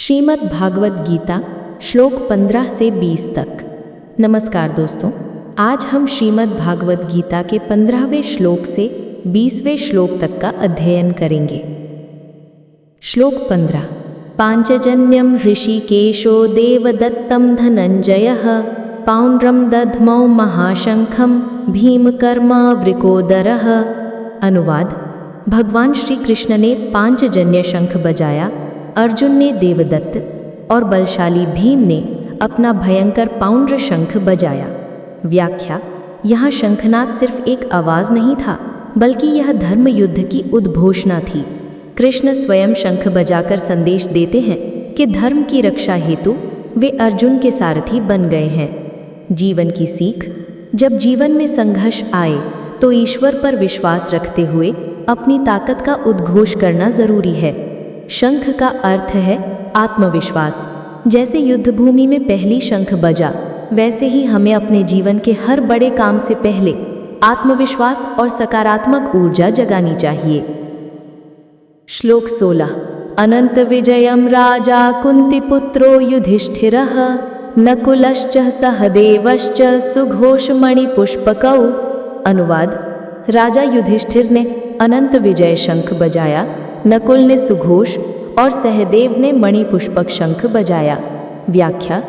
श्रीमद् भागवत गीता श्लोक 15 से 20 तक। नमस्कार दोस्तों, आज हम श्रीमद् भागवत गीता के 15वें श्लोक से 20वें श्लोक तक का अध्ययन करेंगे। श्लोक 15। पांचजन्यम ऋषिकेशो देवदत्तं धनंजयः पौंड्रम दध्मौ महाशंखम भीमकर्मावृकोदरः। अनुवाद। भगवान श्री कृष्ण ने पांचजन्य शंख बजाया, अर्जुन ने देवदत्त और बलशाली भीम ने अपना भयंकर पौंड्र शंख बजाया। व्याख्या। यहाँ शंखनाद सिर्फ एक आवाज़ नहीं था, बल्कि यह धर्म युद्ध की उद्घोषणा थी। कृष्ण स्वयं शंख बजाकर संदेश देते हैं कि धर्म की रक्षा हेतु वे अर्जुन के सारथी बन गए हैं। जीवन की सीख। जब जीवन में संघर्ष आए तो ईश्वर पर विश्वास रखते हुए अपनी ताकत का उद्घोष करना जरूरी है। शंख का अर्थ है आत्मविश्वास। जैसे युद्धभूमि में पहली शंख बजा, वैसे ही हमें अपने जीवन के हर बड़े काम से पहले आत्मविश्वास और सकारात्मक ऊर्जा जगानी चाहिए। श्लोक 16। अनंत विजयम राजा कुंतीपुत्रो युधिष्ठिरः नकुलश्च सहदेवश्च सुघोषमणिपुष्पकौ। अनुवाद। राजा युधिष्ठिर ने अनंत विजय शंख बजाया, नकुल ने सुघोष और सहदेव ने मणिपुष्पक शंख बजाया। व्याख्या।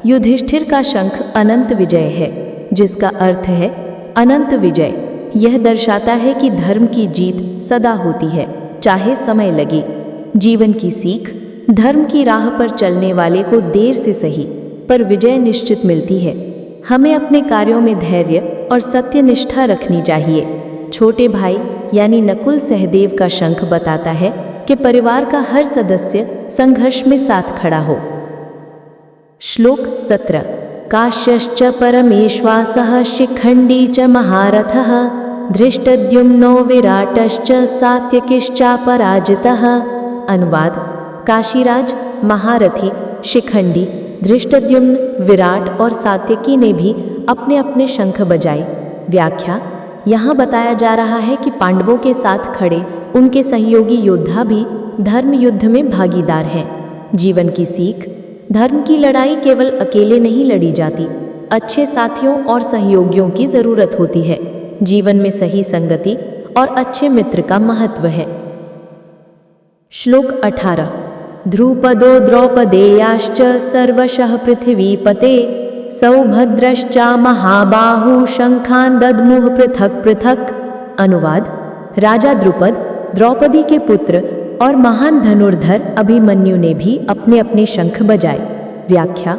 युधिष्ठिर का शंख अनंत विजय है, जिसका अर्थ है अनंत विजय। यह दर्शाता है कि धर्म की जीत सदा होती है, चाहे समय लगे। जीवन की सीख। धर्म की राह पर चलने वाले को देर से सही पर विजय निश्चित मिलती है। हमें अपने कार्यों में धैर्य और सत्यनिष्ठा रखनी चाहिए। छोटे भाई यानी नकुल सहदेव का शंख बताता है कि परिवार का हर सदस्य संघर्ष में साथ खड़ा हो। श्लोक 17। काश्यश्च परमेश्वासः शिखंडी च महारथः धृष्टद्युम्नो विराटश्च सात्यकिश्चापराजितः। अनुवाद। काशीराज, महारथी, शिखंडी, धृष्टद्युम्न, विराट और सात्यकी ने भी अपने अपने शंख बजाए। व्याख्या। यहाँ बताया जा रहा है कि पांडवों के साथ खड़े उनके सहयोगी योद्धा भी धर्म युद्ध में भागीदार हैं। जीवन की सीख। धर्म की लड़ाई केवल अकेले नहीं लड़ी जाती, अच्छे साथियों और सहयोगियों की जरूरत होती है। जीवन में सही संगति और अच्छे मित्र का महत्व है। श्लोक 18। ध्रुपदो द्रौपदेयाश्च सर्वशः पृथिवीपते सौभद्रश्चा महाबाहु शंखान दद्मुः पृथक पृथक। अनुवाद। राजा द्रुपद, द्रौपदी के पुत्र और महान धनुर्धर अभिमन्यु ने भी अपने अपने शंख बजाए। व्याख्या।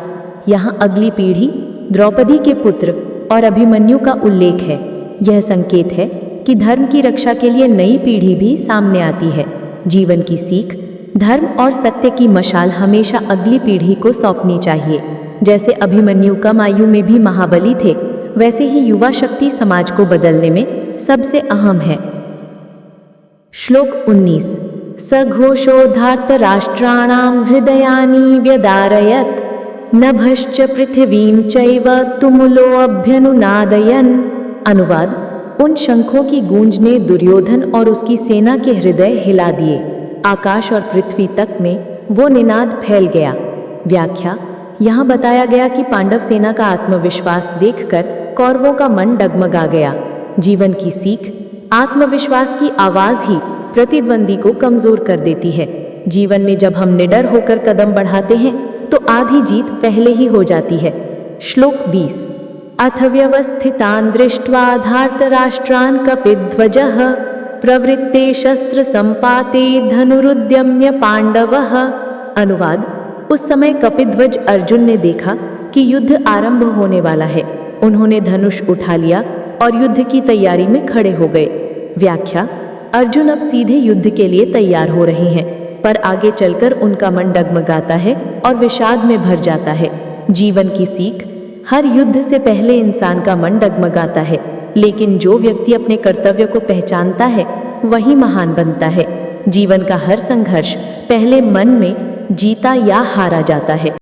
यहाँ अगली पीढ़ी, द्रौपदी के पुत्र और अभिमन्यु का उल्लेख है। यह संकेत है कि धर्म की रक्षा के लिए नई पीढ़ी भी सामने आती है। जीवन की सीख। धर्म और सत्य की मशाल हमेशा अगली पीढ़ी को सौंपनी चाहिए। जैसे अभिमन्यु कम आयु में भी महाबली थे, वैसे ही युवा शक्ति समाज को बदलने में सबसे अहम है। श्लोक 19। सघोषो धार्तराष्ट्राणां हृदयानि व्यदारयत् नभश्च पृथिवीं चैव तुमुलो अभ्यनुनादयन्। अनुवाद। उन शंखों की गूंज ने दुर्योधन और उसकी सेना के हृदय हिला दिए। आकाश और पृथ्वी तक में वो निनाद फैल गया। व्याख्या। यहाँ बताया गया कि पांडव सेना का आत्मविश्वास देखकर कौरवों का मन डगमगा गया। जीवन की सीख। आत्मविश्वास की आवाज ही प्रतिद्वंदी को कमजोर कर देती है। जीवन में जब हम निडर होकर कदम बढ़ाते हैं तो आधी जीत पहले ही हो जाती है। श्लोक 20। अथ व्यवस्थितान् दृष्ट्वा धार्तराष्ट्रान् कपिध्वजः प्रवृत्ते शस्त्र संपाते धनुरुद्यम्य पांडवः। अनुवाद। उस समय कपिध्वज अर्जुन ने देखा कि युद्ध आरंभ होने वाला है। उन्होंने धनुष उठा लिया और युद्ध की तैयारी में खड़े हो गए। व्याख्या। अर्जुन अब सीधे युद्ध के लिए तैयार हो रहे हैं, पर आगे चलकर उनका मन डगमगाता है और विषाद में भर जाता है। जीवन की सीख। हर युद्ध से पहले इंसान का मन डगमगाता है, लेकिन जो व्यक्ति अपने कर्तव्य को पहचानता है वही महान बनता है। जीवन का हर संघर्ष पहले मन में जीता या हारा जाता है।